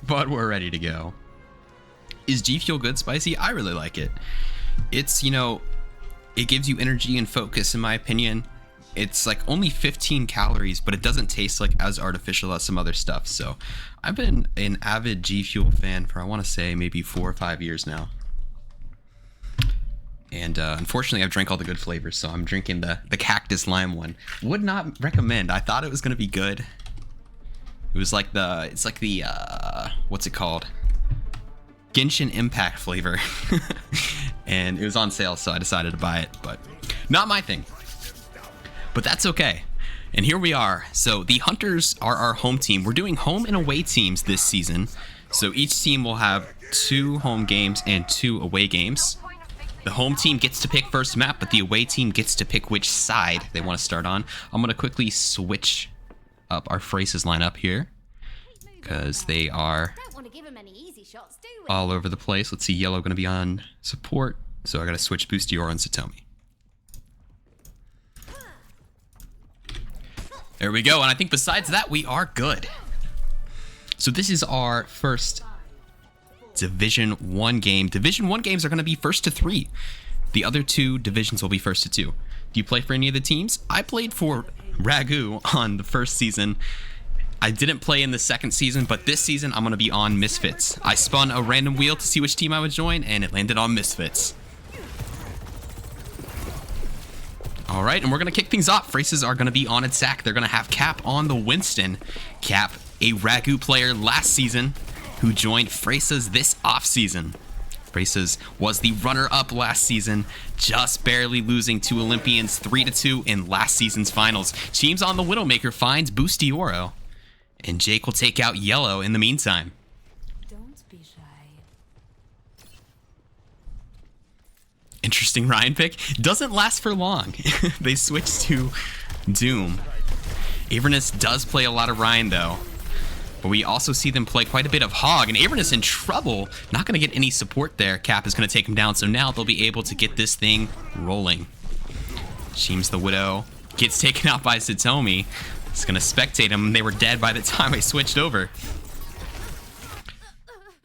but we're ready to go. Is G Fuel good, Spicy? I really like it. It's, you know, it gives you energy and focus, in my opinion. It's like only 15 calories, but it doesn't taste like as artificial as some other stuff. So I've been an avid G Fuel fan for, I want to say, maybe 4 or 5 years now. And unfortunately, I've drank all the good flavors, so I'm drinking the cactus lime one. Would not recommend. I thought it was going to be good. It was like it's like the, what's it called? Genshin Impact flavor. And it was on sale, so I decided to buy it, but not my thing. But that's okay. And here we are. So the Hunters are our home team. We're doing home and away teams this season. So each team will have 2 home games and 2 away games. The home team gets to pick first map, but the away team gets to pick which side they want to start on. I'm going to quickly switch up our Fresas lineup here, because they are all over the place. Let's see, yellow going to be on support, so I got to switch Boostiora and Satomi. There we go, and I think besides that, we are good. So this is our first Division 1 game. Division 1 games are going to be first to 3. The other 2 divisions will be first to 2. Do you play for any of the teams? I played for Ragu on the first season. I didn't play in the second season, but this season I'm going to be on Misfits. I spun a random wheel to see which team I would join, and it landed on Misfits. All right, and we're going to kick things off. Fresas are going to be on attack. They're going to have Cap on the Winston. Cap, a Ragu player last season who joined Fresas this offseason. Fresas was the runner-up last season, just barely losing to Olympians 3-2 in last season's finals. Teams on the Widowmaker finds Boostiora, and Jake will take out Yellow in the meantime. Don't be shy. Interesting Ryan pick. Doesn't last for long. They switched to Doom. Avernus does play a lot of Ryan, though. But we also see them play quite a bit of Hog, and Avernus in trouble. Not going to get any support there. Cap is going to take him down, so now they'll be able to get this thing rolling. Seems the Widow gets taken out by Satomi. It's going to spectate him. They were dead by the time I switched over.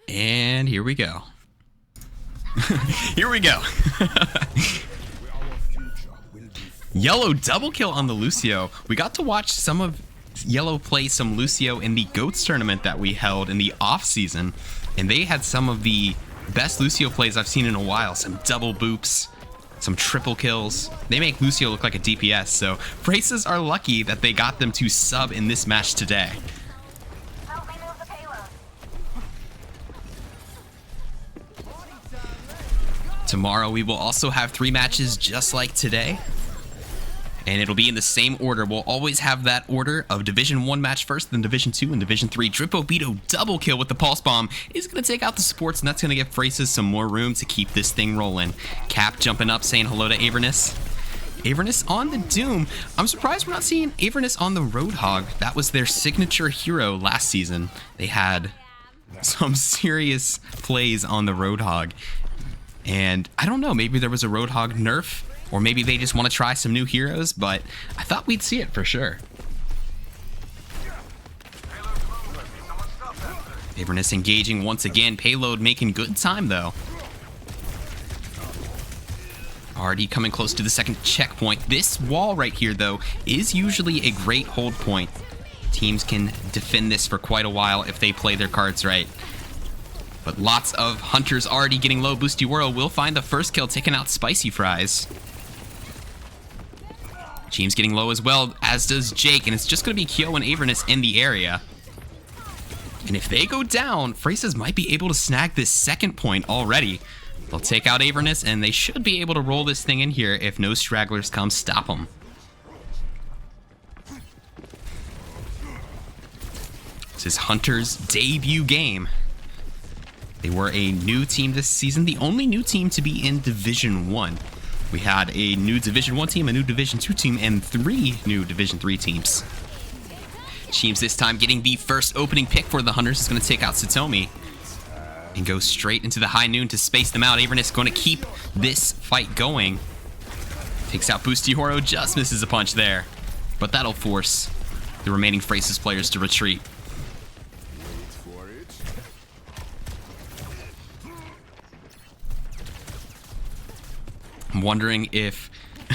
And here we go. Here we go. Yellow double kill on the Lucio. We got to watch some of Yellow play some Lucio in the GOATS tournament that we held in the off season, and they had some of the best Lucio plays I've seen in a while. Some double boops, some triple kills. They make Lucio look like a DPS, so Fresas are lucky that they got them to sub in this match today. Tomorrow we will also have 3 matches just like today. And it'll be in the same order. We'll always have that order of Division 1 match first, then Division 2 and Division 3. Dripobito double kill with the Pulse Bomb is going to take out the supports, and that's going to give Fresas some more room to keep this thing rolling. Cap jumping up, saying hello to Avernus. Avernus on the Doom. I'm surprised we're not seeing Avernus on the Roadhog. That was their signature hero last season. They had some serious plays on the Roadhog. And I don't know, maybe there was a Roadhog nerf, or maybe they just want to try some new heroes, but I thought we'd see it for sure. Avernus engaging once again. Payload making good time, though. Already coming close to the second checkpoint. This wall right here, though, is usually a great hold point. Teams can defend this for quite a while if they play their cards right. But lots of Hunters already getting low. Boostiora will find the first kill, taking out Spicy Fries. Team's getting low as well, as does Jake, and it's just going to be Kyo and Avernus in the area. And if they go down, Fresas might be able to snag this second point already. They'll take out Avernus, and they should be able to roll this thing in here if no stragglers come stop them. This is Hunter's debut game. They were a new team this season, the only new team to be in Division 1. We had a new Division 1 team, a new Division 2 team, and 3 new Division 3 teams. Teams this time getting the first opening pick for the Hunters is going to take out Satomi and go straight into the high noon to space them out. Avernus going to keep this fight going. Takes out Boostiora, just misses a punch there. But that'll force the remaining Fresas players to retreat. I'm wondering if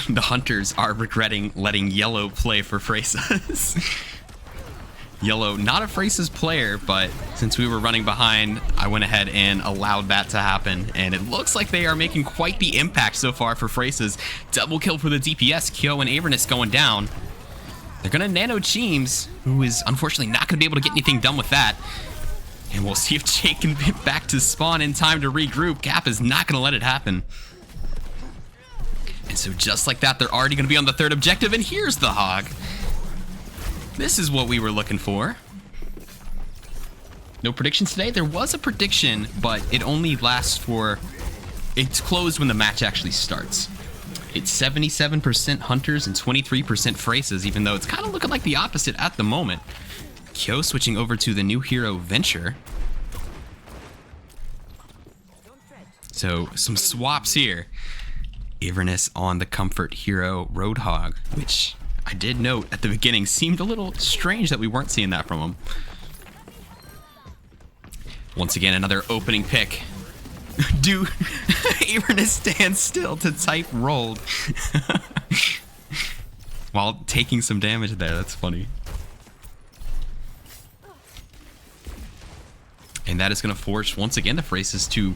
the Hunters are regretting letting Yellow play for Fresas. Yellow, not a Fresas player, but since we were running behind, I went ahead and allowed that to happen. And it looks like they are making quite the impact so far for Fresas. Double kill for the DPS. Kyo and Avernus going down. They're going to nano Cheems, who is unfortunately not going to be able to get anything done with that. And we'll see if Jake can get back to spawn in time to regroup. Cap is not going to let it happen. And so just like that, they're already going to be on the third objective. And here's the Hog. This is what we were looking for. No predictions today. There was a prediction, but it only lasts for... It's closed when the match actually starts. It's 77% Hunters and 23% Fresas, even though it's kind of looking like the opposite at the moment. Kyo switching over to the new hero, Venture. So, some swaps here. Avernus on the comfort hero, Roadhog, which... I did note at the beginning, seemed a little strange that we weren't seeing that from him. Once again, another opening pick. Dude, Avernus stands still to type rolled. While taking some damage there, that's funny. And that is going to force, once again, the Fresas to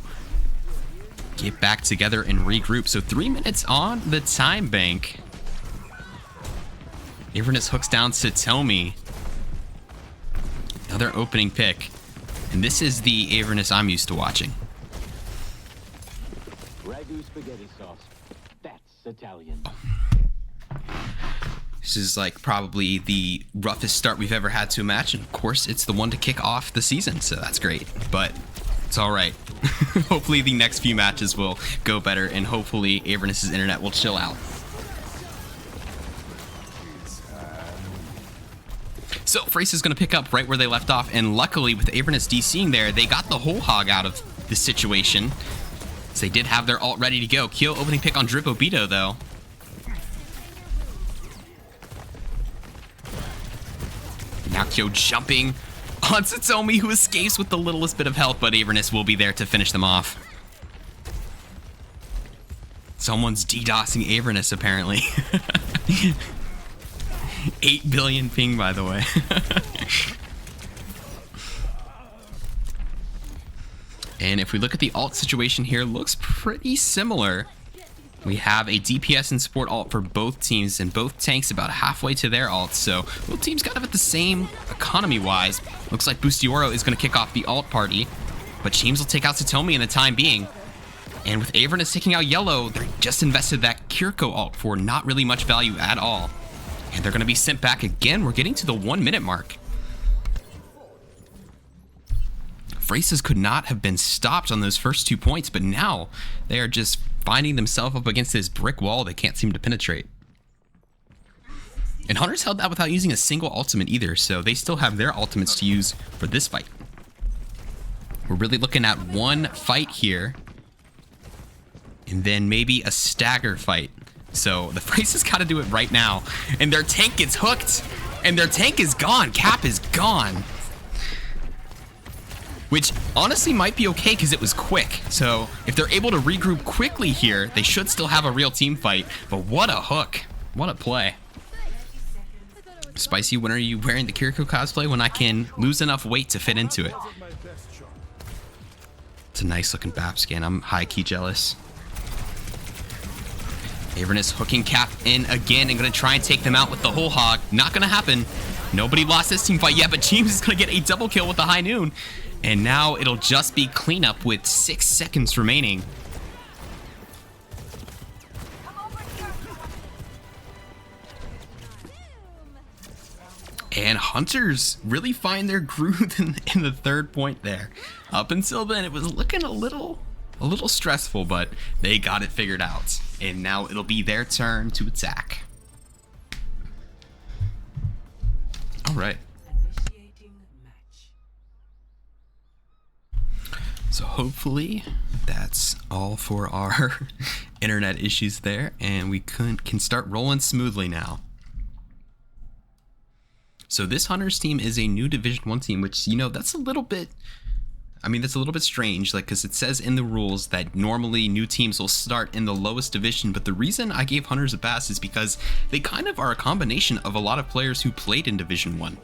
get back together and regroup. So 3 minutes on the time bank. Avernus hooks down Satomi. Another opening pick. And this is the Avernus I'm used to watching. Ragu spaghetti sauce. That's Italian. This is like probably the roughest start we've ever had to a match. And of course, it's the one to kick off the season. So that's great. But it's all right. Hopefully the next few matches will go better. And hopefully Avernus' internet will chill out. So Fresas is going to pick up right where they left off, and luckily with Avernus DCing there, they got the whole Hog out of the situation. So they did have their ult ready to go. Kyo opening pick on Drip Obito though. Now Kyo jumping on Satomi, who escapes with the littlest bit of health, but Avernus will be there to finish them off. Someone's DDoSing Avernus apparently. 8 billion ping, by the way. And if we look at the ult situation here, looks pretty similar. We have a DPS and support ult for both teams, and both tanks about halfway to their ults. So both teams kind of at the same economy-wise. Looks like Bustioro is going to kick off the ult party, but Cheems will take out Satomi in the time being. And with Avernus taking out Yellow, they just invested that Kiriko ult for not really much value at all. And they're going to be sent back again. We're getting to the 1 minute mark. Fresas could not have been stopped on those first 2 points, but now they are just finding themselves up against this brick wall they can't seem to penetrate. And Hunters held that without using a single ultimate either, so they still have their ultimates to use for this fight. We're really looking at one fight here, and then maybe a stagger fight. So the Fresas got to do it right now. And their tank gets hooked. And their tank is gone. Cap is gone. Which honestly might be okay because it was quick. So if they're able to regroup quickly here, they should still have a real team fight. But what a hook. What a play. Spicy, when are you wearing the Kiriko cosplay? When I can lose enough weight to fit into it. It's a nice looking BAP skin. I'm high-key jealous. Avernus hooking Cap in again and going to try and take them out with the whole Hog. Not going to happen. Nobody lost this team fight yet, but Cheems is going to get a double kill with the High Noon. And now it'll just be cleanup with 6 seconds remaining. And Hunters really find their groove in the third point there. Up until then, it was looking a little stressful, but they got it figured out. And now it'll be their turn to attack. All right. So hopefully that's all for our internet issues there, and we can start rolling smoothly now. So this Hunters team is a new Division 1 team, which, you know, that's a little bit I mean, that's a little bit strange, like, because it says in the rules that normally new teams will start in the lowest division, but the reason I gave Hunters a pass is because they kind of are a combination of a lot of players who played in Division 1.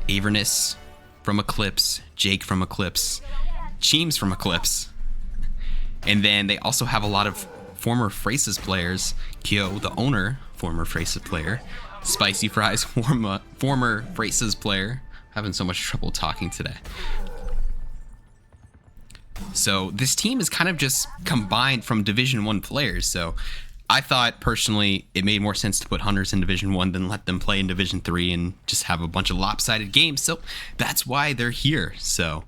Avernus from Eclipse, Jake from Eclipse, Cheems from Eclipse, and then they also have a lot of former Fresas players. Kyo, the owner, former Fresas player. Spicy Fries, former Fresas player. Having so much trouble talking today. So this team is kind of just combined from Division 1 players. So I thought personally it made more sense to put Hunters in Division 1 than let them play in Division 3 and just have a bunch of lopsided games. So that's why they're here. So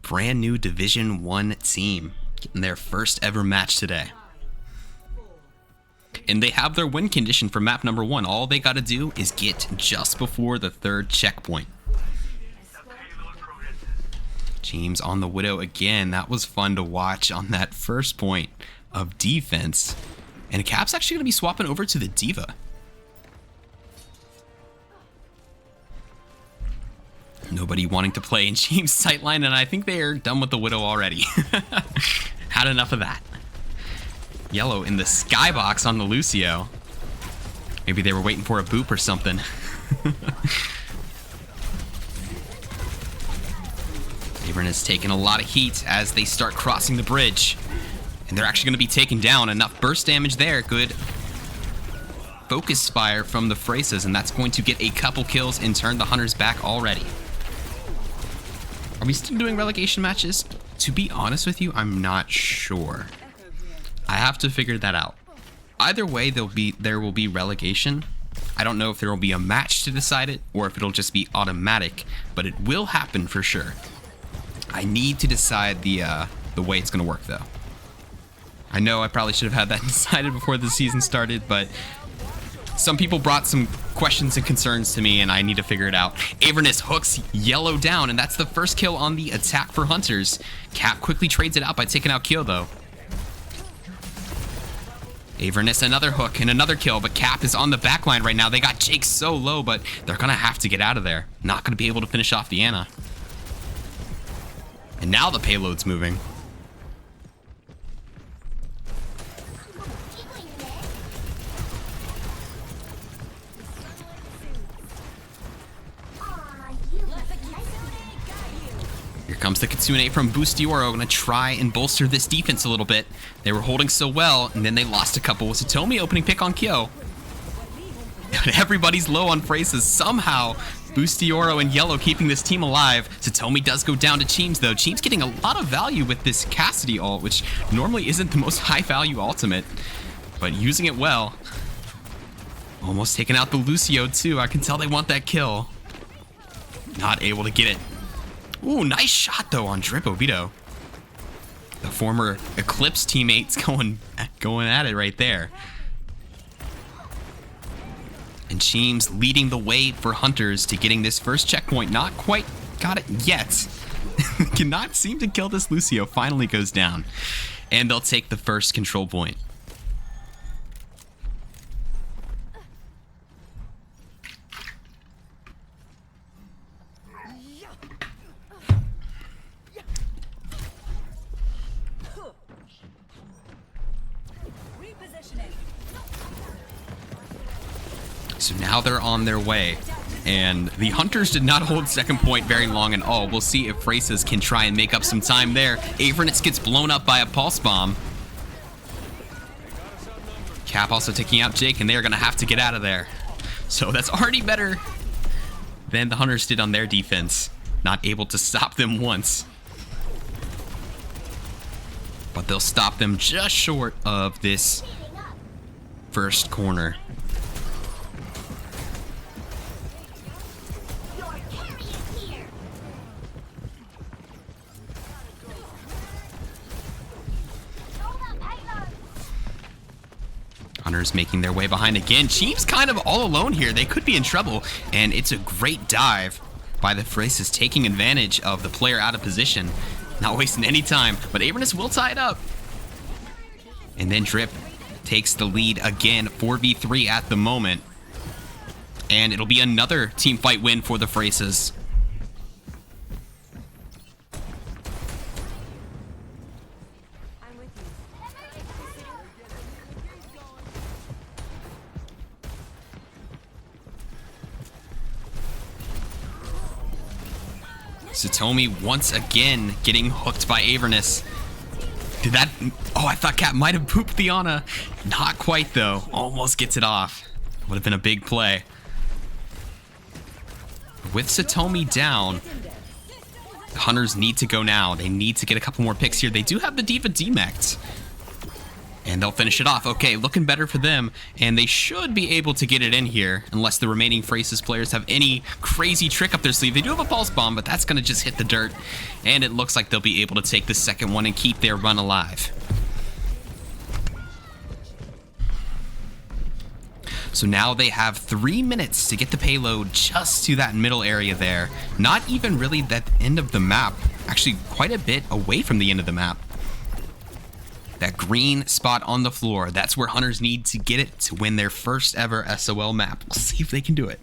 brand new Division 1 team getting their first ever match today. And they have their win condition for map number 1. All they got to do is get just before the 3rd checkpoint. James on the Widow again. That was fun to watch on that first point of defense. And Cap's actually going to be swapping over to the Diva. Nobody wanting to play in James' sightline, and I think they are done with the Widow already. Had enough of that. Yellow in the skybox on the Lucio. Maybe they were waiting for a boop or something. Avern is taking a lot of heat as they start crossing the bridge. And they're actually going to be taken down. Enough burst damage there. Good focus fire from the Fresas, and that's going to get a couple kills and turn the Hunters back already. Are we still doing relegation matches? To be honest with you, I'm not sure. I have to figure that out. Either way, there will be relegation. I don't know if there will be a match to decide it or if it'll just be automatic, but it will happen for sure. I need to decide the way it's going to work, though. I know I probably should have had that decided before the season started, but some people brought some questions and concerns to me, and I need to figure it out. Avernus hooks Yellow down, and that's the first kill on the attack for Hunters. Cap quickly trades it out by taking out Kyo, though. Avernus, another hook and another kill, but Cap is on the back line right now. They got Jake so low, but they're going to have to get out of there. Not going to be able to finish off the Ana. And now the payload's moving. Here comes the Kitsune from Boostioro, gonna try and bolster this defense a little bit. They were holding so well, and then they lost a couple. With Satomi opening pick on Kyo. Everybody's low on Fresas. Somehow, Boostioro and Yellow keeping this team alive. Satomi does go down to Cheems, though. Cheems getting a lot of value with this Cassidy ult, which normally isn't the most high-value ultimate, but using it well. Almost taking out the Lucio, too. I can tell they want that kill. Not able to get it. Ooh, nice shot, though, on Drip Oviedo. The former Eclipse teammates going at it right there. And Cheems leading the way for Hunters to getting this first checkpoint. Not quite got it yet. Cannot seem to kill this Lucio. Finally goes down. And they'll take the first control point. So now they're on their way, and the Hunters did not hold second point very long at all. We'll see if Fresas can try and make up some time there. Avernus gets blown up by a pulse bomb. Cap also taking out Jake, and they're going to have to get out of there. So that's already better than the Hunters did on their defense. Not able to stop them once. But they'll stop them just short of this first corner. Hunters making their way behind again. Cheems kind of all alone here. They could be in trouble. And it's a great dive by the Fresas, taking advantage of the player out of position. Not wasting any time. But Avernus will tie it up. And then Drip takes the lead again. 4v3 at the moment. And it'll be another team fight win for the Fresas. Satomi once again getting hooked by Avernus. Did that... Oh, I thought Cat might have pooped the Ana. Not quite, though. Almost gets it off. Would have been a big play. With Satomi down, the Hunters need to go now. They need to get a couple more picks here. They do have the D.Va demeched. And they'll finish it off. Okay, looking better for them. And they should be able to get it in here, unless the remaining Fresas players have any crazy trick up their sleeve. They do have a pulse bomb, but that's going to just hit the dirt. And it looks like they'll be able to take the second one and keep their run alive. So now they have 3 minutes to get the payload just to that middle area there. Not even really that end of the map. Actually, quite a bit away from the end of the map. That green spot on the floor, that's where Hunters need to get it to win their first ever SOL map. We'll see if they can do it.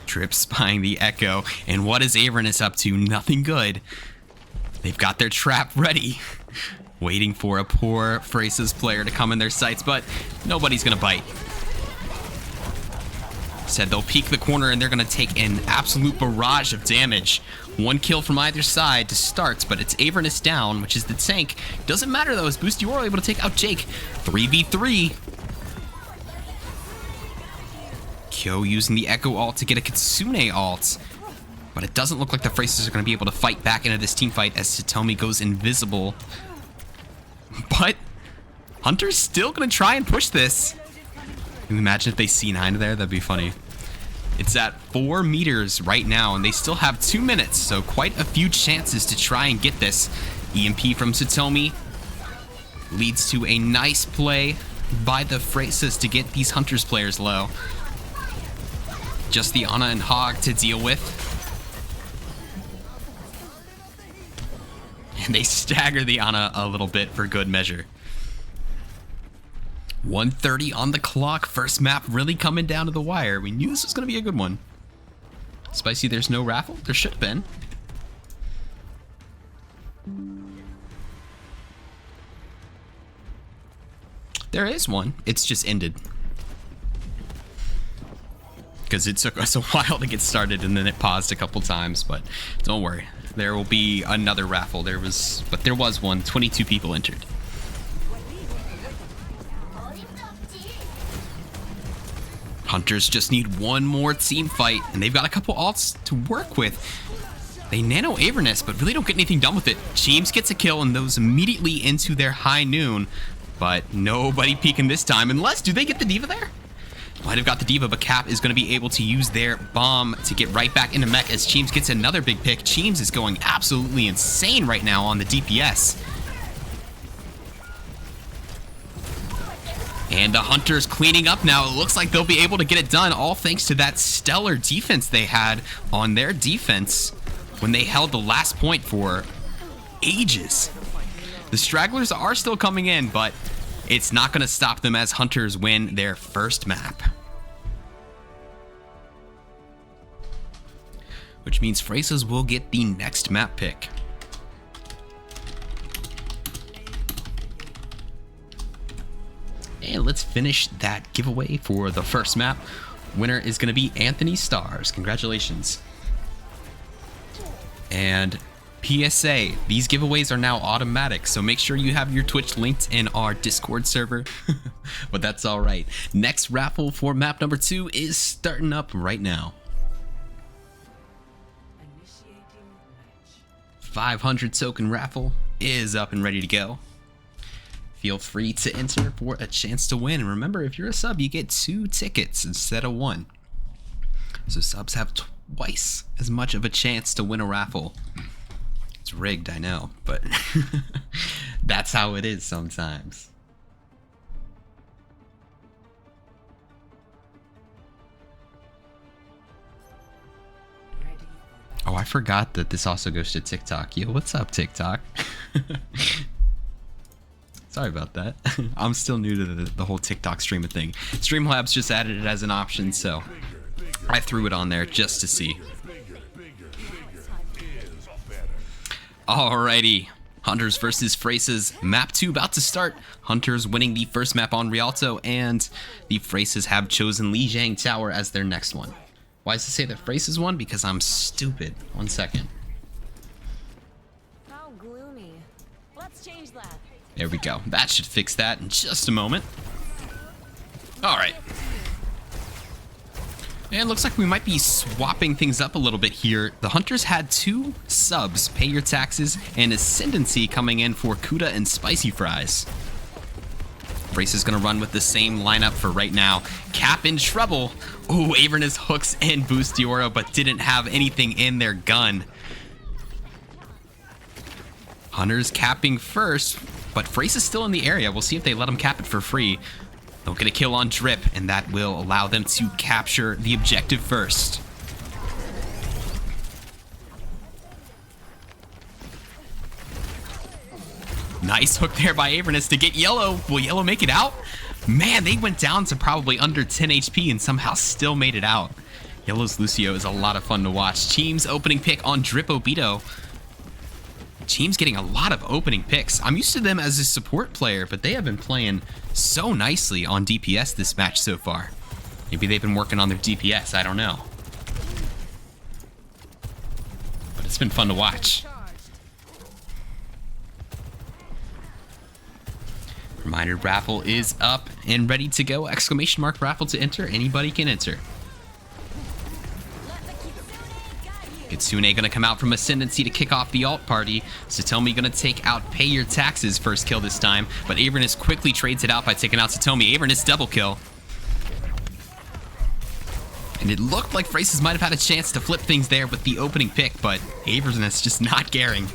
Trip spying the Echo, and what is Avernus up to? Nothing good. They've got their trap ready, waiting for a poor Fresas player to come in their sights, but nobody's gonna bite. Said they'll peek the corner and they're going to take an absolute barrage of damage. One kill from either side to start, but it's Avernus down, which is the tank. Doesn't matter though, as Boost you are able to take out Jake. 3v3. Kyo using the Echo ult to get a Kitsune ult. But it doesn't look like the Fresas are going to be able to fight back into this team fight as Satomi goes invisible. But Hunter's still going to try and push this. Can you imagine if they C9 there? That'd be funny. It's at 4 meters right now, and they still have 2 minutes, so quite a few chances to try and get this. EMP from Satomi leads to a nice play by the Fresas to get these Hunters players low. Just the Ana and Hog to deal with. And they stagger the Ana a little bit for good measure. 1:30 on the clock. First map really coming down to the wire. We knew this was going to be a good one. Spicy, there's no raffle? There should have been. There is one. It's just ended. Because it took us a while to get started and then it paused a couple times, but don't worry. There will be another raffle. There was one. 22 people entered. Hunters just need one more team fight, and they've got a couple ults to work with. They nano Avernus, but really don't get anything done with it. James gets a kill, and those immediately into their high noon, but nobody peeking this time, unless, do they get the D.Va there? Might have got the D.Va, but Cap is going to be able to use their bomb to get right back into mech as James gets another big pick. James is going absolutely insane right now on the DPS. And the Hunters cleaning up now. It looks like they'll be able to get it done, all thanks to that stellar defense they had on their defense when they held the last point for ages. The stragglers are still coming in, but it's not going to stop them as Hunters win their first map. Which means Fresas will get the next map pick. And let's finish that giveaway for the first map. Winner is going to be Anthony Stars. Congratulations. And PSA, these giveaways are now automatic, so make sure you have your Twitch linked in our Discord server. But that's all right. Next raffle for map number 2 is starting up right now. 500 token raffle is up and ready to go. Feel free to enter for a chance to win. And remember, if you're a sub, you get 2 tickets instead of 1. So subs have twice as much of a chance to win a raffle. It's rigged, I know, but that's how it is sometimes. Oh, I forgot that this also goes to TikTok. Yo, what's up, TikTok? Sorry about that. I'm still new to the whole TikTok streaming thing. Streamlabs just added it as an option, so I threw it on there just to see. Alrighty. Hunters versus Fresas, map 2 about to start. Hunters winning the first map on Rialto, and the Fresas have chosen Lijiang Tower as their next one. Why does it say that Fresas won? Because I'm stupid. 1 second. How gloomy. Let's change that. There we go. That should fix that in just a moment. Alright. And it looks like we might be swapping things up a little bit here. The Hunters had 2 subs, Pay Your Taxes, and Ascendancy coming in for Kuda and Spicy Fries. Brace is going to run with the same lineup for right now. Cap in trouble. Ooh, Avernus hooks and boost Dioro, but didn't have anything in their gun. Hunters capping first, but Frace is still in the area. We'll see if they let him cap it for free. They'll get a kill on Drip, and that will allow them to capture the objective first. Nice hook there by Avernus to get Yellow. Will Yellow make it out? Man, they went down to probably under 10 HP and somehow still made it out. Yellow's Lucio is a lot of fun to watch. Team's opening pick on Drip Obito. Team's getting a lot of opening picks. I'm used to them as a support player, but they have been playing so nicely on DPS this match so far. Maybe they've been working on their DPS, I don't know. But it's been fun to watch. Reminder, raffle is up and ready to go. Exclamation mark raffle to enter. Anybody can enter. Kitsune gonna come out from Ascendancy to kick off the alt party. Satomi gonna take out Pay Your Taxes first kill this time, but Avernus quickly trades it out by taking out Satomi. Avernus double kill. And it looked like Fresas might have had a chance to flip things there with the opening pick, but Avernus just not caring.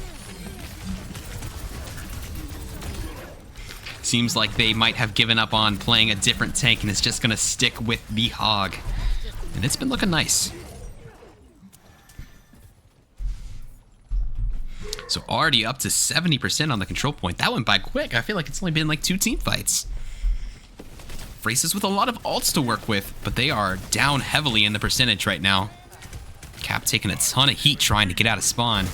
Seems like they might have given up on playing a different tank and is just gonna stick with the Hog. And it's been looking nice. So already up to 70% on the control point. That went by quick. I feel like it's only been like 2 team fights. Fresas with a lot of ults to work with, but they are down heavily in the percentage right now. Cap taking a ton of heat trying to get out of spawn.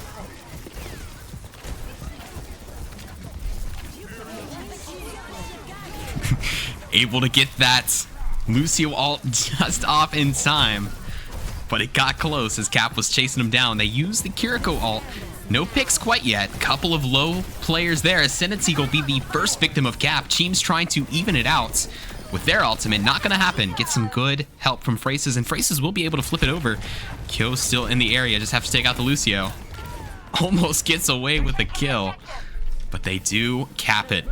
Able to get that Lucio ult just off in time. But it got close as Cap was chasing him down. They used the Kiriko ult. No picks quite yet. Couple of low players there. Ascendancy will be the first victim of Cap. Team's trying to even it out with their ultimate. Not going to happen. Get some good help from Fresas, and Fresas will be able to flip it over. Kyo's still in the area. Just have to take out the Lucio. Almost gets away with a kill, but they do cap it.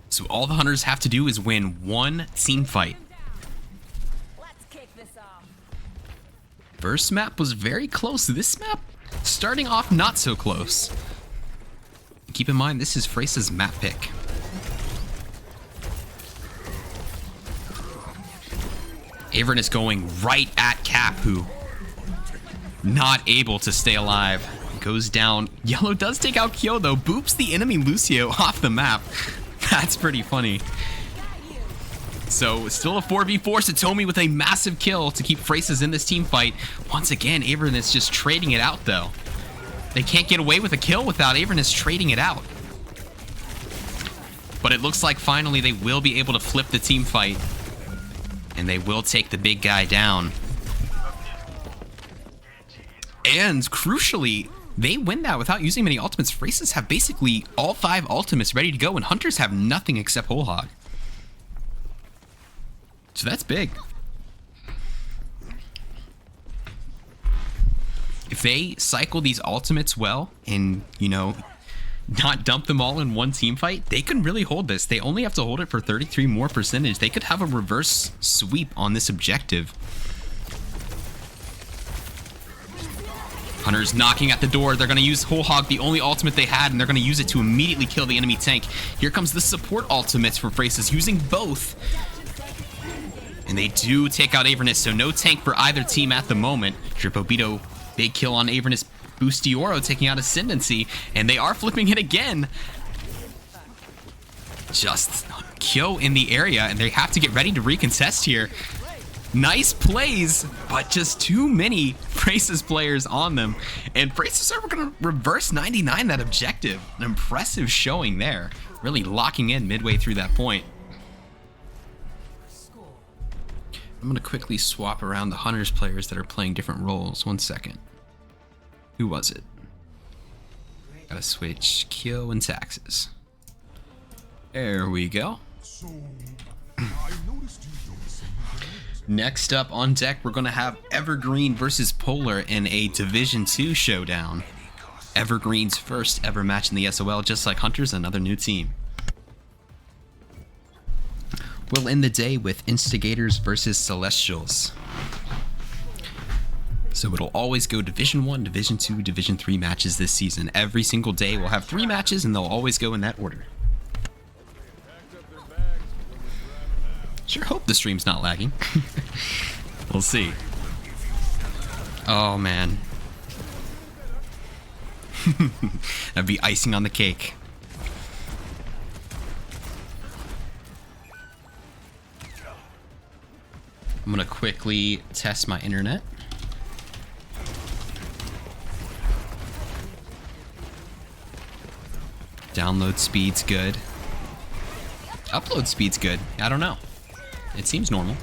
So all the Hunters have to do is win 1 team fight. First map was very close. This map starting off not so close. Keep in mind, this is Fresas' map pick. Avernus going right at Cap, who not able to stay alive. Goes down. Yellow does take out Kyo though. Boops the enemy Lucio off the map. That's pretty funny. So, still a 4v4. Satomi with a massive kill to keep Fresas in this team fight. Once again, Avernus just trading it out, though. They can't get away with a kill without Avernus trading it out. But it looks like finally they will be able to flip the team fight. And they will take the big guy down. And, crucially, they win that without using many ultimates. Fresas have basically all 5 ultimates ready to go, and Hunters have nothing except Whole Hog. So that's big. If they cycle these ultimates well and, you know, not dump them all in one team fight, they can really hold this. They only have to hold it for 33 more percentage. They could have a reverse sweep on this objective. Hunters knocking at the door. They're going to use Whole Hog, the only ultimate they had, and they're going to use it to immediately kill the enemy tank. Here comes the support ultimates for Fresas, using both. And they do take out Avernus, so no tank for either team at the moment. Drip Obito, big kill on Avernus. Boost Dioro taking out Ascendancy, and they are flipping it again. Just Kyo in the area, and they have to get ready to recontest here. Nice plays, but just too many Fresas players on them. And Fresas are going to reverse 99 that objective. An impressive showing there. Really locking in midway through that point. I'm going to quickly swap around the Hunters players that are playing different roles. 1 second. Who was it? Gotta switch Kyo and Taxes. There we go. Next up on deck, we're going to have Evergreen versus Polar in a Division 2 showdown. Evergreen's first ever match in the SOL, just like Hunters, another new team. We'll end the day with Instigators versus Celestials. So it'll always go Division 1, Division 2, Division 3 matches this season. Every single day we'll have 3 matches and they'll always go in that order. Sure hope the stream's not lagging. We'll see. Oh man. That'd be icing on the cake. I'm gonna quickly test my internet. Download speed's good. Upload speed's good. I don't know. It seems normal.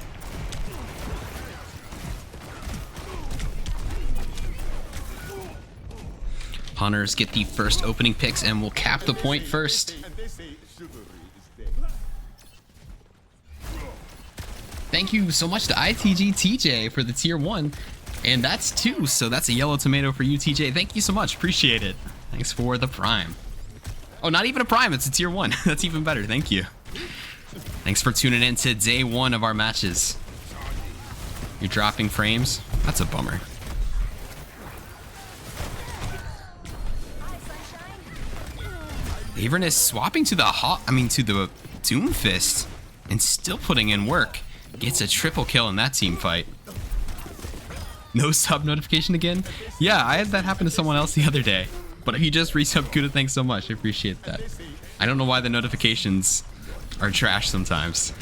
Hunters get the first opening picks and will cap the point first. Thank you so much to ITG TJ for the tier 1. And that's 2, so that's a yellow tomato for you, TJ. Thank you so much. Appreciate it. Thanks for the prime. Oh, not even a prime. It's a tier 1. That's even better. Thank you. Thanks for tuning in to day 1 of our matches. You're dropping frames? That's a bummer. Avernus swapping to the to the Doomfist and still putting in work. Gets a triple kill in that team fight. No sub notification again? Yeah, I had that happen to someone else the other day. But he just resubbed. Kuda, thanks so much. I appreciate that. I don't know why the notifications are trash sometimes.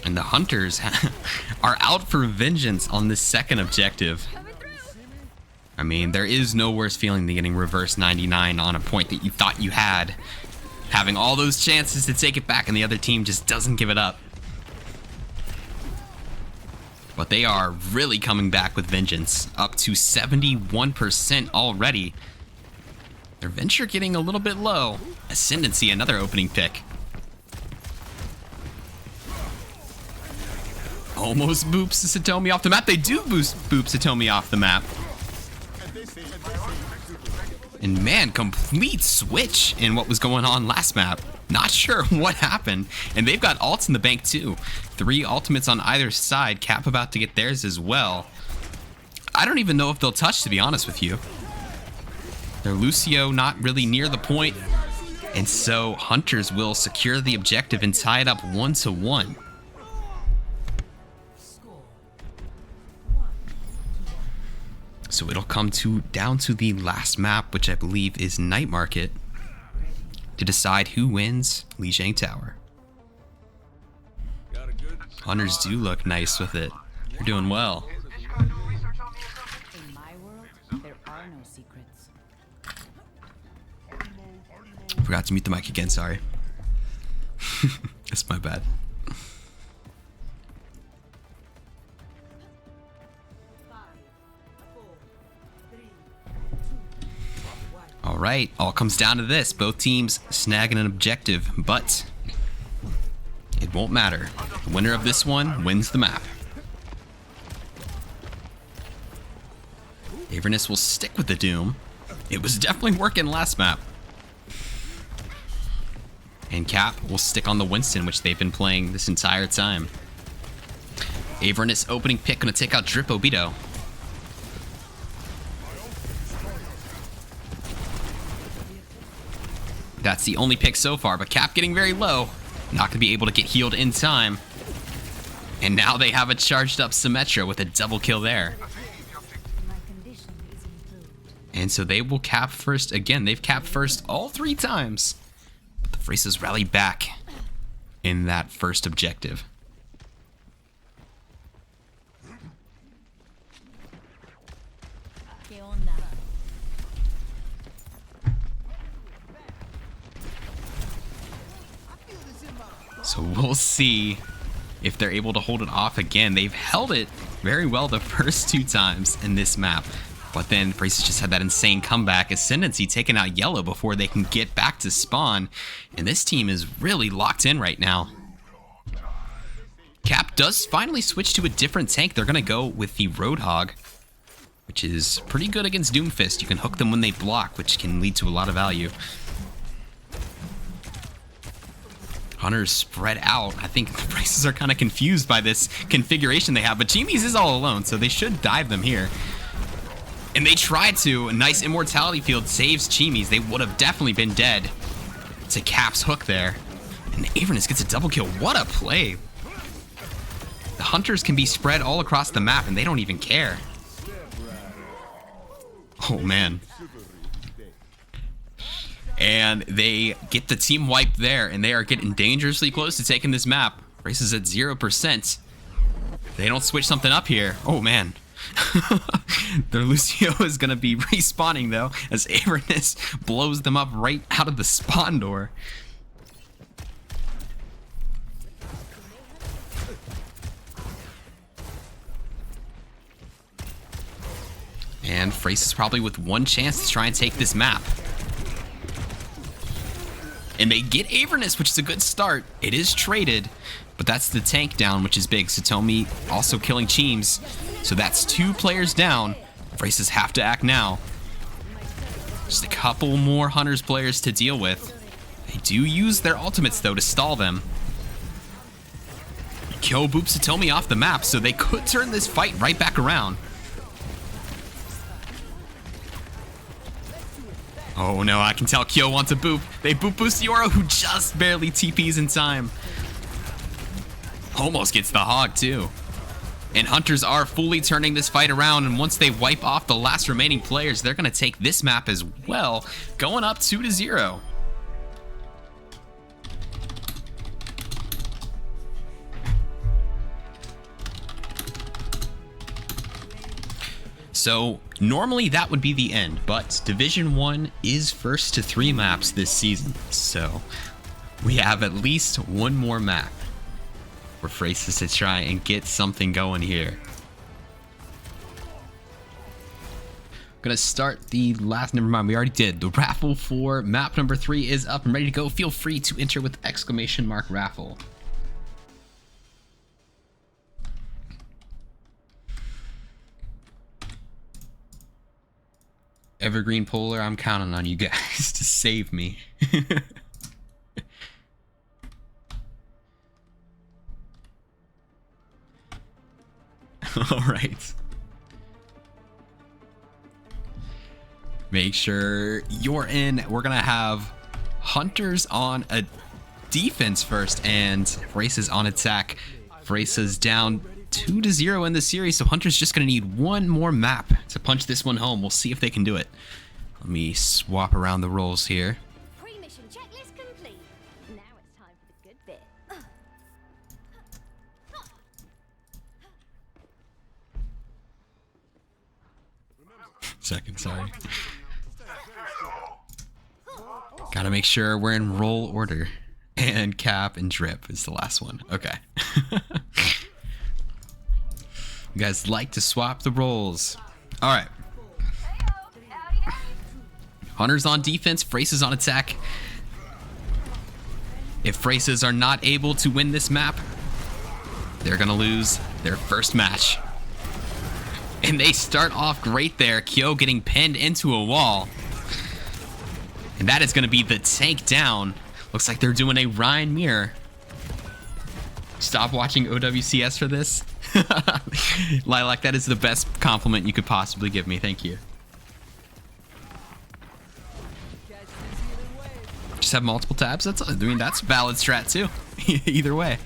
And the Hunters are out for vengeance on this second objective. I mean, there is no worse feeling than getting reverse 99 on a point that you thought you had. Having all those chances to take it back and the other team just doesn't give it up. But they are really coming back with vengeance. Up to 71% already. Their venture getting a little bit low. Ascendancy, another opening pick. Almost boops Satomi off the map. They do boop Satomi off the map. And man, complete switch in what was going on last map. Not sure what happened. And they've got ults in the bank too. 3 ultimates on either side. Cap about to get theirs as well. I don't even know if they'll touch, to be honest with you. Their Lucio not really near the point. And so Hunters will secure the objective and tie it up 1-1. So it'll come down to the last map, which I believe is Night Market, to decide who wins Lijiang Tower. Hunters do look nice with it. They're doing well. In my world, there are no secrets. Forgot to mute the mic again, sorry. That's my bad. Alright, all comes down to this. Both teams snagging an objective, but it won't matter. The winner of this one wins the map. Avernus will stick with the Doom. It was definitely working last map. And Cap will stick on the Winston, which they've been playing this entire time. Avernus opening pick, gonna take out Drip Obito. That's the only pick so far, but Cap getting very low. Not going to be able to get healed in time. And now they have a charged up Symmetra with a double kill there. My condition is improved. And so they will cap first again. They've capped first all 3 times. But the Fresas rallied back in that first objective. ¿Qué onda? So we'll see if they're able to hold it off again. They've held it very well the first 2 times in this map. But then Fresas just had that insane comeback. Ascendancy taking out yellow before they can get back to spawn. And this team is really locked in right now. Cap does finally switch to a different tank. They're going to go with the Roadhog, which is pretty good against Doomfist. You can hook them when they block, which can lead to a lot of value. Hunters spread out. I think the Fresas are kind of confused by this configuration they have, but Jimmy's is all alone, so they should dive them here. And they tried to. A nice immortality field saves Chimis. They would have definitely been dead to Cap's hook there. And Avernus gets a double kill. What a play. The Hunters can be spread all across the map, and they don't even care. Oh, man. And they get the team wiped there, and they are getting dangerously close to taking this map. Races at 0%. They don't switch something up here. Oh, man. Their Lucio is going to be respawning, though, as Avernus blows them up right out of the spawn door. And Fresas probably with 1 chance to try and take this map. And they get Avernus, which is a good start. It is traded, but that's the tank down, which is big. Satomi also killing Cheems. So that's 2 players down. Fresas have to act now. Just a couple more Hunters players to deal with. They do use their ultimates, though, to stall them. Kyo boops Satomi off the map, so they could turn this fight right back around. Oh no, I can tell Kyo wants a boop. They boop boost Yoro, who just barely TPs in time. Almost gets the hog too. And Hunters are fully turning this fight around, and once they wipe off the last remaining players, they're gonna take this map as well, going up 2-0. So normally that would be the end, but Division 1 is first to 3 maps this season. So we have at least 1 more map for Fresas to try and get something going here. Gonna start the last, never mind, we already did. The raffle for map number 3 is up and ready to go. Feel free to enter with !raffle. Evergreen Polar, I'm counting on you guys to save me. All right. Make sure you're in. We're going to have Hunters on a defense first and Fresas on attack. Fresas down 2-0 in the series, so Hunter's just going to need 1 more map to punch this one home. We'll see if they can do it. Let me swap around the roles here. Pre-mission checklist complete. Now it's time for the good bit. Second, sorry. Gotta make sure we're in role order. And Cap and Drip is the last one. Okay. You guys like to swap the roles. All right. Hunters on defense, Fresas on attack. If Fresas are not able to win this map, they're gonna lose their first match. And they start off great there. Kyo getting pinned into a wall. And that is gonna be the tank down. Looks like they're doing a Ryan mirror. Stop watching OWCS for this. Lilac, that is the best compliment you could possibly give me. Thank you. Just have multiple tabs. That's, I mean, that's valid strat too. Either way.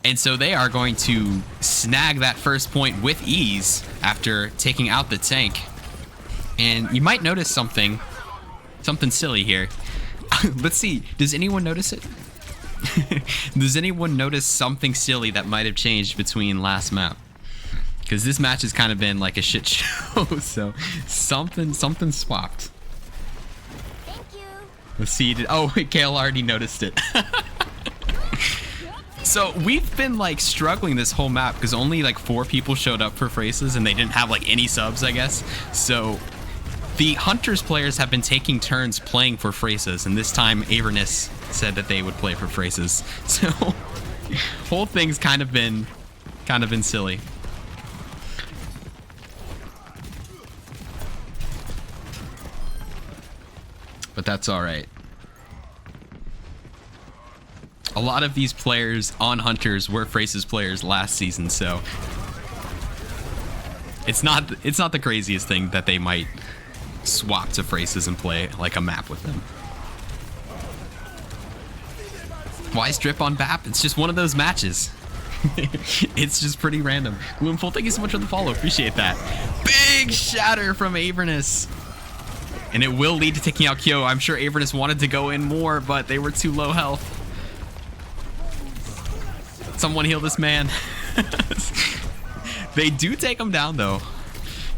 And so they are going to snag that first point with ease after taking out the tank. And you might notice something silly here. Let's see. Does anyone notice it? Does anyone notice something silly that might have changed between last map? Because this match has kind of been like a shit show. So something swapped. Thank you. Let's see. Oh, Kale already noticed it. So we've been like struggling this whole map because only like 4 people showed up for Fresas and they didn't have like any subs, I guess. So the Hunters players have been taking turns playing for Fresas, and this time Avernus said that they would play for Fresas. So whole thing's kind of been silly. But that's all right. A lot of these players on Hunters were Fresas players last season, so it's not the craziest thing that they might swap to Fresas and play like a map with them. Why strip on BAP? It's just one of those matches. It's just pretty random. Gloomful, thank you so much for the follow. Appreciate that. Big shatter from Avernus. And it will lead to taking out Kyo. I'm sure Avernus wanted to go in more, but they were too low health. Someone heal this man. They do take him down, though.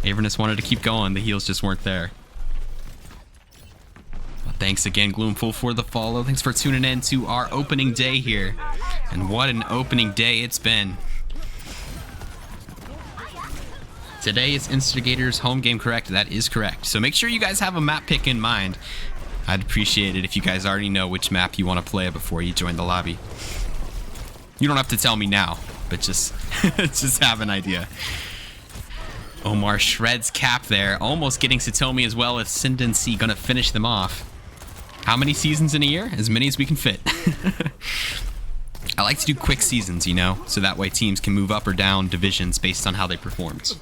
Avernus wanted to keep going. The heals just weren't there. Well, thanks again, Gloomful, for the follow. Thanks for tuning in to our opening day here. And what an opening day it's been. Today is Instigator's home game, correct? That is correct. So make sure you guys have a map pick in mind. I'd appreciate it if you guys already know which map you want to play before you join the lobby. You don't have to tell me now, but just have an idea. Omar shreds Cap there, almost getting Satomi as well. If Ascendancy gonna finish them off. How many seasons in a year? As many as we can fit. I like to do quick seasons, you know, so that way teams can move up or down divisions based on how they performed.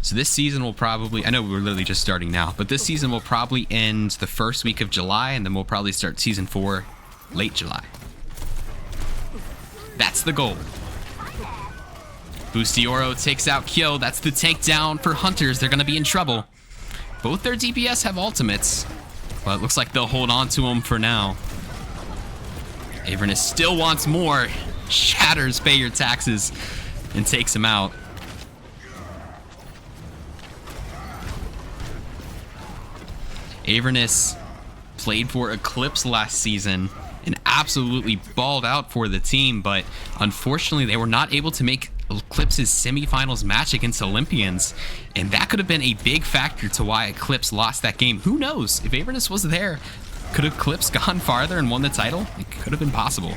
So this season will probably, I know we're literally just starting now, but this season will probably end the first week of July, and then we'll probably start season 4 late July. That's the goal. Bustioro takes out Kyo. That's the takedown for Hunters. They're going to be in trouble. Both their DPS have ultimates, but it looks like they'll hold on to them for now. Avernus still wants more. Shatters Pay Your Taxes and takes him out. Avernus played for Eclipse last season and absolutely balled out for the team, but unfortunately they were not able to make Eclipse's semifinals match against Olympians, and that could have been a big factor to why Eclipse lost that game. Who knows? If Avernus was there, could Eclipse gone farther and won the title? It could have been possible.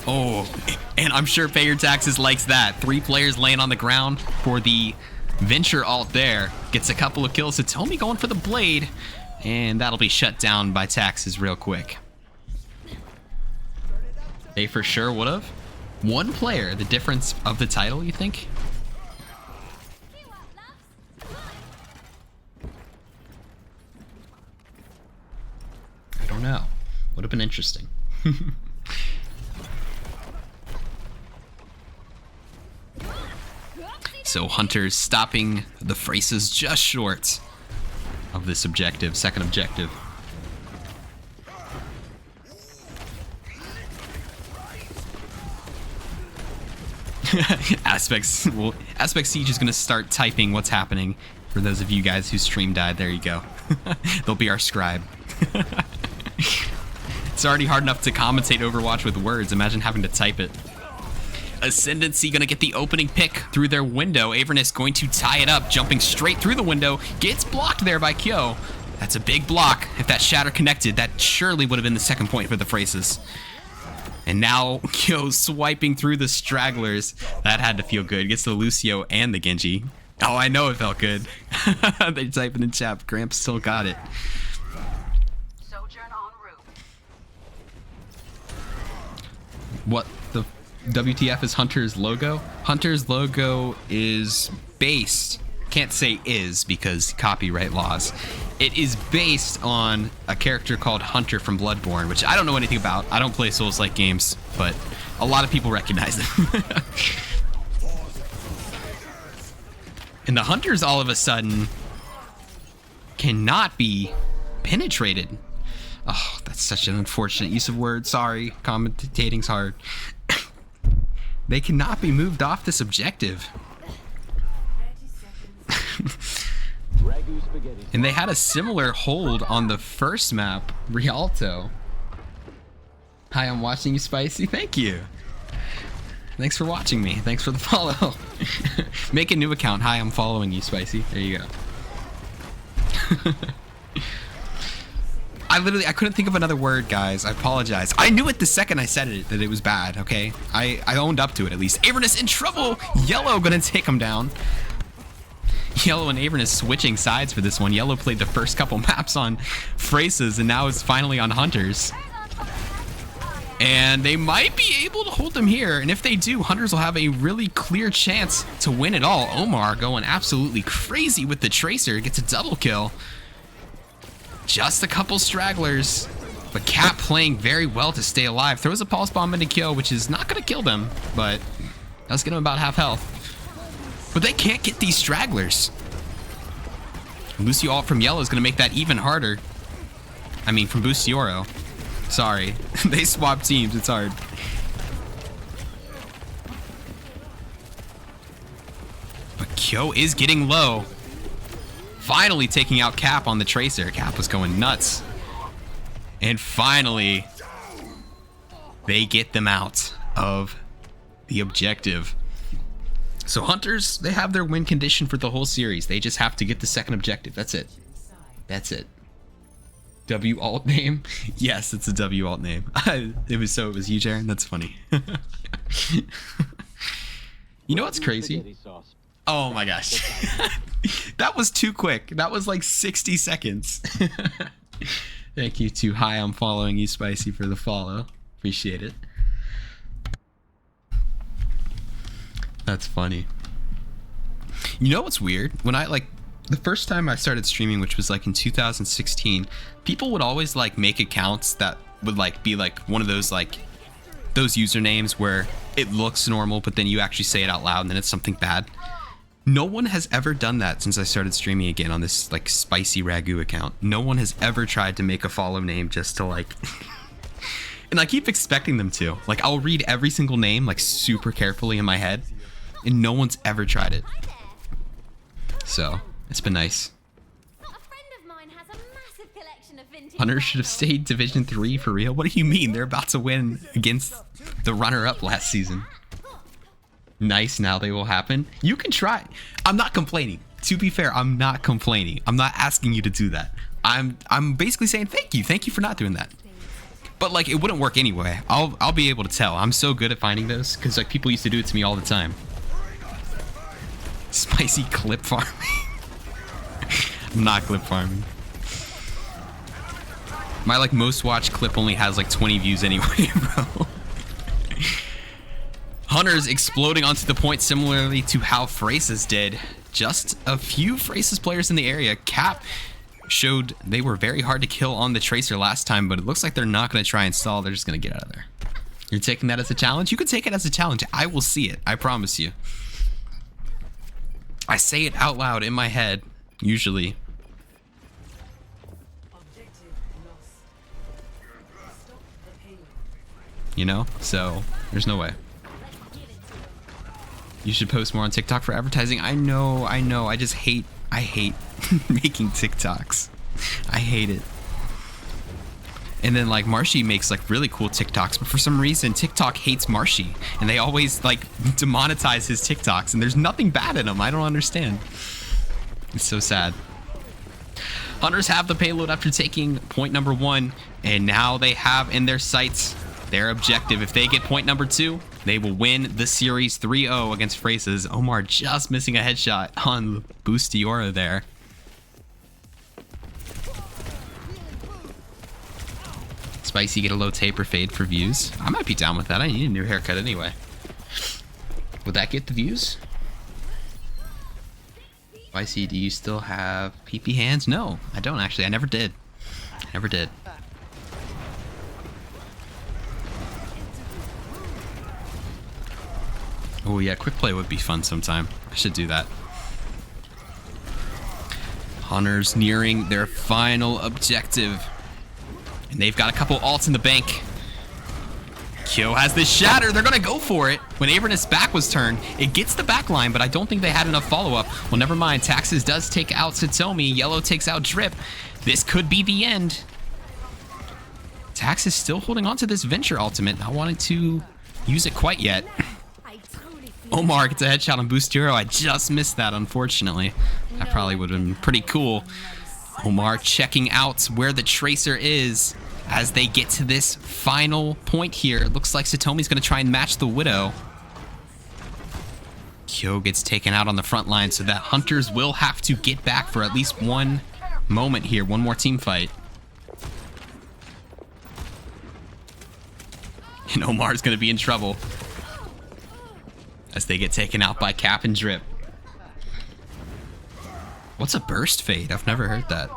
Oh, and I'm sure Pay Your Taxes likes that. 3 players laying on the ground for the Venture ult there. Gets a couple of kills. Satomi going for the blade, and that'll be shut down by Taxes real quick. They for sure would have. 1 player, the difference of the title, you think? I don't know. Would have been interesting. So Hunters stopping the Fresas just short of this objective, second objective. Aspect Siege is going to start typing what's happening. For those of you guys whose stream died, there you go. They'll be our scribe. It's already hard enough to commentate Overwatch with words. Imagine having to type it. Ascendancy going to get the opening pick through their window. Avernus going to tie it up, jumping straight through the window. Gets blocked there by Kyo. That's a big block. If that shatter connected, that surely would have been the second point for the Fresas. And now Kyo swiping through the stragglers. That had to feel good. Gets the Lucio and the Genji. Oh, I know it felt good. They type it in chat. Gramps still got it. Sojourn en route. What the WTF is Hunter's logo? Hunter's logo is based, can't say is because copyright laws. It is based on a character called Hunter from Bloodborne, which I don't know anything about. I don't play Souls-like games, but a lot of people recognize them. And the Hunters all of a sudden cannot be penetrated. Oh, that's such an unfortunate use of words. Sorry, commentating's hard. They cannot be moved off this objective. And they had a similar hold on the first map, Rialto. Hi, I'm watching you, Spicy. Thank you. Thanks for watching me. Thanks for the follow. Make a new account. Hi, I'm following you, Spicy. There you go. I couldn't think of another word, guys. I apologize. I knew it the second I said it, that it was bad, okay? I owned up to it, at least. Avernus in trouble! Yellow gonna take him down. Yellow and Avernus switching sides for this one. Yellow played the first couple maps on Fresas, and now it's finally on Hunters. And they might be able to hold them here, and if they do, Hunters will have a really clear chance to win it all. Omar going absolutely crazy with the Tracer, gets a double kill. Just a couple stragglers, but Cap playing very well to stay alive. Throws a pulse bomb into kill, which is not going to kill them, but does get him about half health. But they can't get these stragglers. Lucio ult from Yellow is going to make that even harder. I mean, from Bustioro. Sorry, they swap teams. It's hard. But Kyo is getting low. Finally taking out Cap on the Tracer. Cap was going nuts. And finally, they get them out of the objective. So Hunters, they have their win condition for the whole series. They just have to get the second objective. That's it. That's it. W alt name? Yes, it's a W alt name. It was you, Jaren? That's funny. You know what's crazy? Oh my gosh. That was too quick. That was like 60 seconds. Thank you to Hi, I'm following you, Spicy, for the follow. Appreciate it. That's funny. You know what's weird? When the first time I started streaming, which was like in 2016, people would always like make accounts that would like be like one of those those usernames where it looks normal, but then you actually say it out loud and then it's something bad. No one has ever done that since I started streaming again on this like Spicy Ragu account. No one has ever tried to make a follow name just to like and I keep expecting them to. Like I'll read every single name like super carefully in my head and no one's ever tried it. So it's been nice. A friend of mine has a massive collection of vintage Hunter should have stayed Division 3 for real. What do you mean? They're about to win against the runner-up last season. Nice, now they will happen. You can try. I'm not complaining. To be fair, I'm not complaining. I'm not asking you to do that. I'm basically saying thank you. Thank you for not doing that. But like it wouldn't work anyway. I'll be able to tell. I'm so good at finding those because like people used to do it to me all the time. Spicy clip farming. I'm not clip farming. My like most watched clip only has like 20 views anyway, bro. Hunters exploding onto the point similarly to how Fresas did. Just a few Fresas players in the area. Cap showed they were very hard to kill on the Tracer last time, but it looks like they're not going to try and stall. They're just going to get out of there. You're taking that as a challenge? You can take it as a challenge. I will see it. I promise you. I say it out loud in my head, usually. You know? So, there's no way. You should post more on TikTok for advertising. I know. I hate making TikToks. I hate it. And then like Marshy makes like really cool TikToks, but for some reason TikTok hates Marshy and they always like demonetize his TikToks and there's nothing bad in them. I don't understand. It's so sad. Hunters have the payload after taking point number 1 and now they have in their sights their objective. If they get point number 2, they will win the series 3-0 against Fresas. Omar just missing a headshot on Bustiora there. Spicy get a low taper fade for views. I might be down with that. I need a new haircut anyway. Would that get the views? Spicy, do you still have PP hands? No, I don't actually. I never did. Never did. Oh yeah, quick play would be fun sometime. I should do that. Hunters nearing their final objective. And they've got a couple ults in the bank. Kyo has this shatter. They're going to go for it. When Avernus' back was turned, it gets the back line, but I don't think they had enough follow-up. Well, never mind. Taxes does take out Satomi. Yellow takes out Drip. This could be the end. Tax is still holding on to this Venture ultimate. Not wanting to use it quite yet. Omar gets a headshot on Boost Hero. I just missed that, unfortunately. That probably would have been pretty cool. Omar checking out where the Tracer is as they get to this final point here. It looks like Satomi's going to try and match the Widow. Kyo gets taken out on the front line, so that Hunters will have to get back for at least one moment here. One more team fight. And Omar's going to be in trouble as they get taken out by Cap and Drip. What's a burst fade? I've never heard that.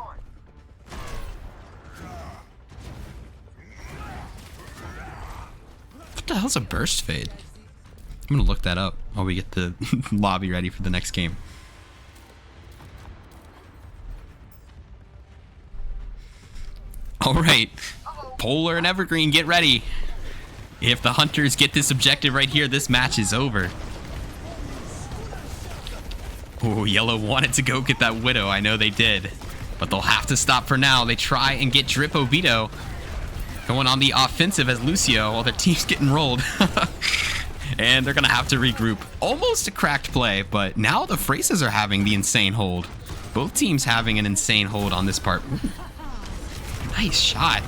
What the hell's a burst fade? I'm gonna look that up while we get the lobby ready for the next game. All right, Polar and Evergreen, get ready. If the Hunters get this objective right here, this match is over. Oh, Yellow wanted to go get that Widow. I know they did. But they'll have to stop for now. They try and get Drip Obito going on the offensive as Lucio while their team's getting rolled. And they're going to have to regroup. Almost a cracked play, but now the Fresas are having the insane hold. Both teams having an insane hold on this part. Ooh. Nice shot.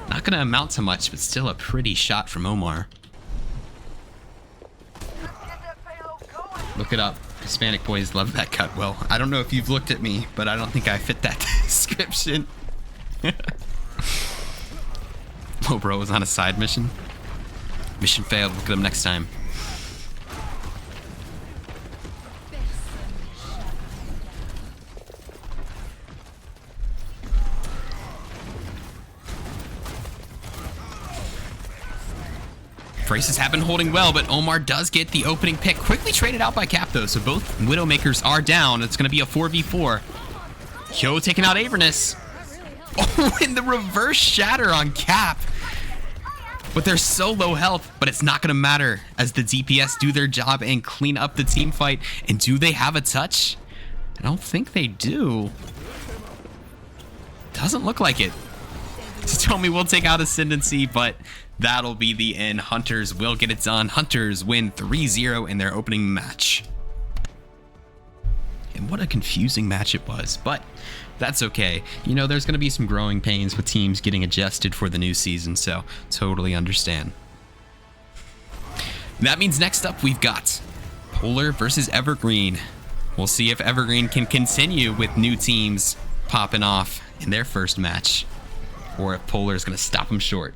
Not going to amount to much, but still a pretty shot from Omar. Look it up. Hispanic boys love that cut. Well, I don't know if you've looked at me, but I don't think I fit that description. Oh, bro was on a side mission. Mission failed. Look at him next time. Fresas have been holding well, but Omar does get the opening pick. Quickly traded out by Cap, though, so both Widowmakers are down. It's going to be a 4v4. Kyo taking out Avernus. Oh, and the reverse shatter on Cap. But they're so low health, but it's not going to matter as the DPS do their job and clean up the team fight. And do they have a touch? I don't think they do. Doesn't look like it. Satomi will take out Ascendancy, but that'll be the end. Hunters will get it done. Hunters win 3-0 in their opening match. And what a confusing match it was, but that's okay. You know, there's going to be some growing pains with teams getting adjusted for the new season, so totally understand. That means next up we've got Polar versus Evergreen. We'll see if Evergreen can continue with new teams popping off in their first match, or if Polar is going to stop them short.